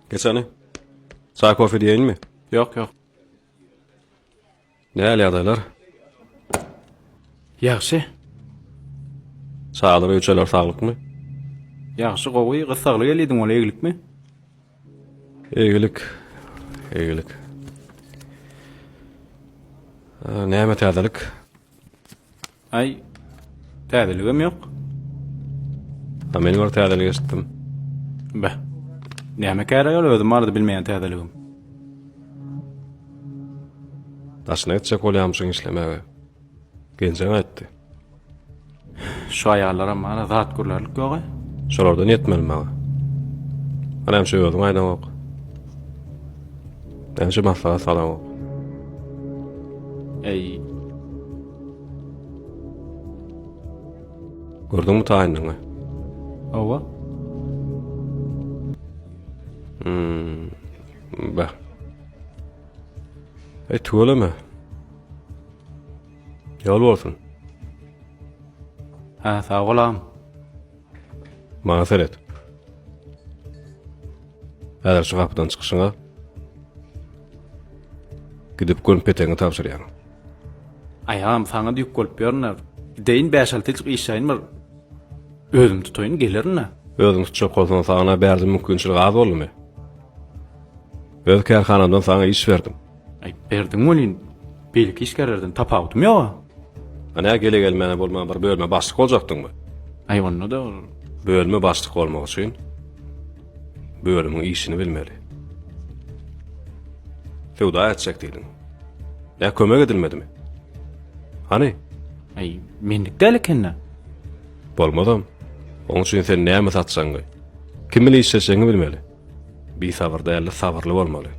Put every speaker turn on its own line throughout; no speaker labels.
Geçeni. Çay kofe diyeyin mi?
Yok yok.
Ne hali adaylar?
Yaxşı.
Sağlık ve üçeler sağlık mı?
Yaxşı gowy gysagly gelýärdiň ola eglikmi?
İyilik. İyilik. Näme täzelik?
Ay. Täzeligim yok.
Ha meni var täzelik esitdim.
Be. Näme kärä ýol özüm bardy bilmeýän täzeligim.
Daşna etjek bolýamsyň işlemege. Gençeň etdi.
Şu aýallara mara zat gürlerlik ýok.
Şolardan yetmeli maga. Anam şu özüm aýdan ok. Näme maslahat salam ok.
Ey.
Gördüňmi taýynyňy?
Owa.
Bah. Tuğlama. Yol bolsun.
Ha, sağ olam.
Maňa seret. Häzir şu kapydan çykyşyňa gidip görüp peteňi tapşyrýan.
Ayağım sana diýip bolup ýörner. Deyin 5-6 ýyl işaýyn bar. Özüm tutoýyn gelerine.
Özüň tutjak bolsaň sana berdim mümkinçilik az bolmy? Öz kärhanamdan sana iş verdim.
Ay berdiň bolýyn. Belki iş gererden tapawdym ýa.
Ana gele gelmene bolma bir bölme başlyk boljakdyňmy?
Ay onu da
Bölme başlyk bolmak üçin bölümiň işini bilmeli. Tewda etjek diýdin. Ya kömek edilmedimi? Hani?
ay menlik däl ekenne.
Bolmadam. Onuň üçin sen näme satsaň? Kim bilen işleşeňi bilmeli. Bir sabır däli sabırly bolmaly.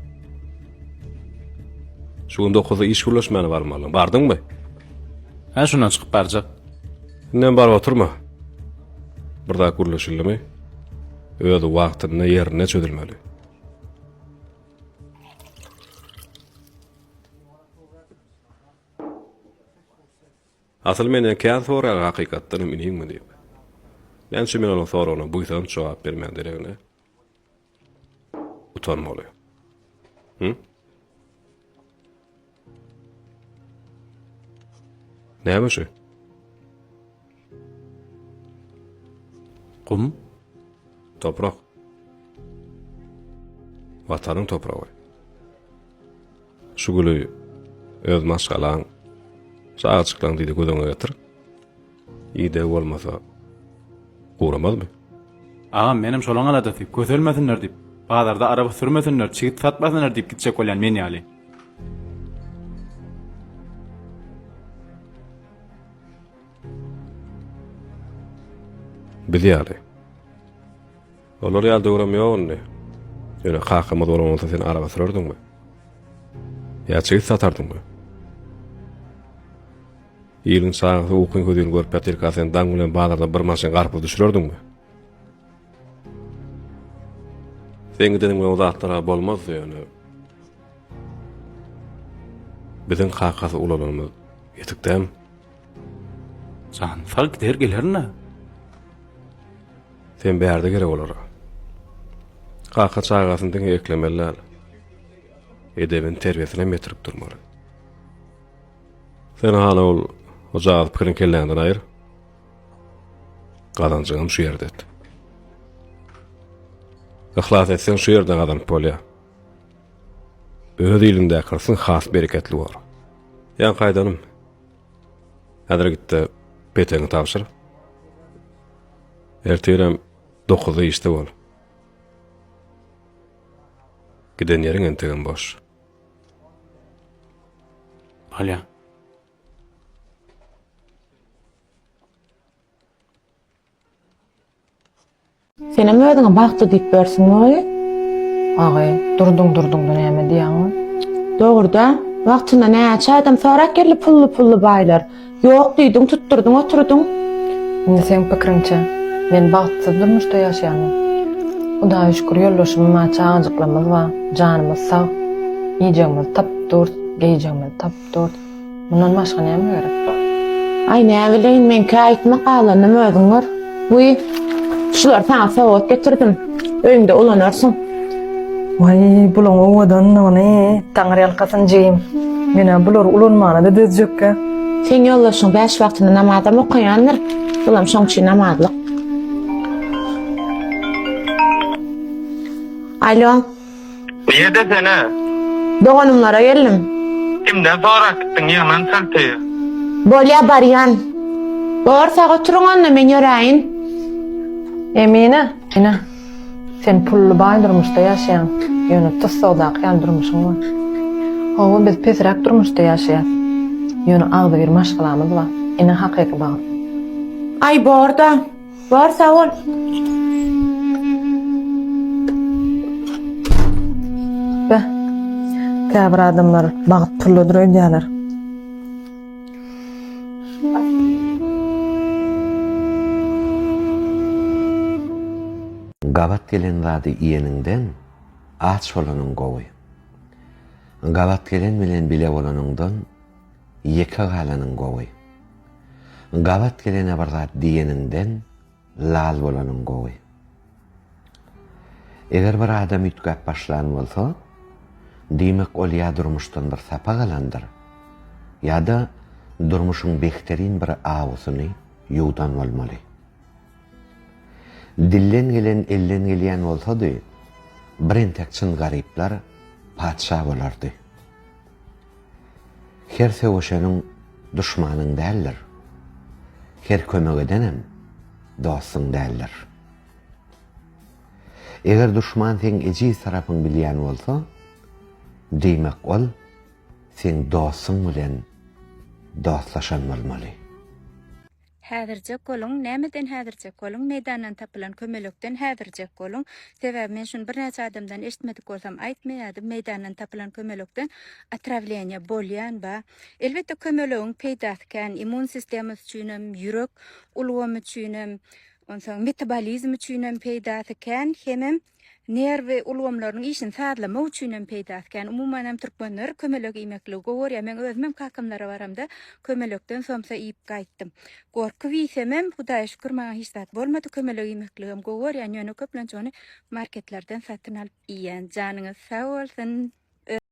Şunda okuza iş gürleşmeni barmaly. Bardyňmy?
Ha şundan çykyp barjak.
Näme bar oturma. Birda gürleşilmi? Öýde wagtyny ýerine çödülmeli. Asıl meni kän sorar hakykatdan eminmi diýip. Näçe men onuň soragyna buýsam jogap bermän deregine. Utanmaly. Näme şu?
Kum.
Toprak. Watanyň topragy. Şu güli öz maşgalan saatçyklan diýdi gödüňe getir. Ýa-da bolmasa guramazmy?
Aa menim şolaň aladaty közelmesinler diýip. Bazarda araba sürmesinler, çigit satmasınlar diýip gitjek bolýan men ýaly.
Bilýäli. Olar ýa döwram ýokny. Ýöne kakama dolan bolsa sen araba sürerdiňmi? Ýa çigit satardyňmy? Ýylyň saňy ukun gödüň görüp ýatyr sen daň bilen bazarda bir maşyn garpy düşürerdiňmi? Sen gidenim uzatlara bolmaz ýöne. Biziň kakasy ulanymyz ýetikdem.
San fark der gelerine.
Sen bärde gerek olar. Kaka çağasyndan eklemeler. Edebin terbiýesine metrip durmaly. Sen hala ol ojag pikirin kelländen aýyr. Galanjygym şu ýerde. Ihlas etsen şu ýerden adam bolýa. Öz ýylynda akyrsyn has bereketli bar. Ýa gaýdanım. Häzir gitdi peteňi tapşyr. Erterem 9-da işte bol. Giden ýeriň entegen boş.
Alya.
Senem öýüňe bagty diýip bersinmi? Agay, durdun da näme diýäňi? Dogurda, wagtynda näçe adam sorak gelip pully baýlar. Ýok diýdiň, tutturdyň, oturdyň.
Indi sen pikiriňçe, men bagtsyz durmuşda ýaşaýarmyn. Hudaýa şükür ýollaşymy çağajyklamyz we janymyz sag. Ýejeňimiz tapdur, geýjeňimiz tapdur. Mundan başga näme gerek?
Ay näme bileýin, men käýitme galanymy özüň bar. Şular sana sowat getirdim. Öýünde ulanarsyň.
Vay bulan owadan ne taňry alkasyn jeyim. Mene bular ulanmana da dözjekkä.
Sen yollaşyň 5 wagtyny namazda okuyanlar. Bulam şoň üçin namazlyk. Alo,
Niýede sene?
doganymlara geldim.
Kimden soraktın ýaman salty?
Bolýa baryan. Borsa oturuň onda men ýöräýin.
Emine, ina. Sen pully baýdyrmyşda ýaşaýan, ýöne tysawda kyan durmuşyň bar. Hawa biz pesrak durmuşda ýaşaýar. Ýöne agda bir maşgalamyz bar. Ina hakyky bar.
Ay borda. Borsa ol.
Be. Käbir adamlar bagyt pully durýarlar.
Gabat gelen zady iyeninden aç bolanın gowy. Gabat gelen bilen bile bolanyndan ýeke galanın gowy. Gabat gelene bir zat diýeninden lal bolanyň gowy. Eger bir adam ütgap başlan bolsa, diýmek ol ýa durmuşdandyr sapa galandyr. Ýa-da durmuşyň behterin bir awusyny ýuwdan bolmaly. Dillen gelen ellen gelýän bolsady, birintek çyn garyplar padşa bolardy. Her sevişeniň duşmanyň däldir. Her kömek edenem dostyň däldir. Eger duşman sen eji tarapyň bilýän bolsa, diýmek ol sen dostyň bilen dostlaşan bolmaly.
Häzirje kolun, nämeden häzirje kolun, meýdandan tapylan kömelekden häzirje kolun. Sebäbi men şunu bir näçe adamdan eşitmedik bolsam aýtmaýardy, meýdandan tapylan kömelekden atravleniýa bolýan ba. Elbetde kömelegiň peýda etken immun sistemimiz üçinem, ýürek ulgamy üçinem, onsoň metabolizm üçinem peýda etken hemem nerwi ulgamlaryň işini sağlama üçinem peýda etken. Umuman hem türkmenler kömelek iýmeklige gorýar. Men özüm kakymlara baramda kömelekden somsa iýip gaýtdym. Gorky wisemem Hudaýa şükür maňa hiç zat bolmady, kömelek iýmekligim gorýar. Ýöne köplençe ony marketlerden satyn alyp iýen. Janyňyz sag bolsyn.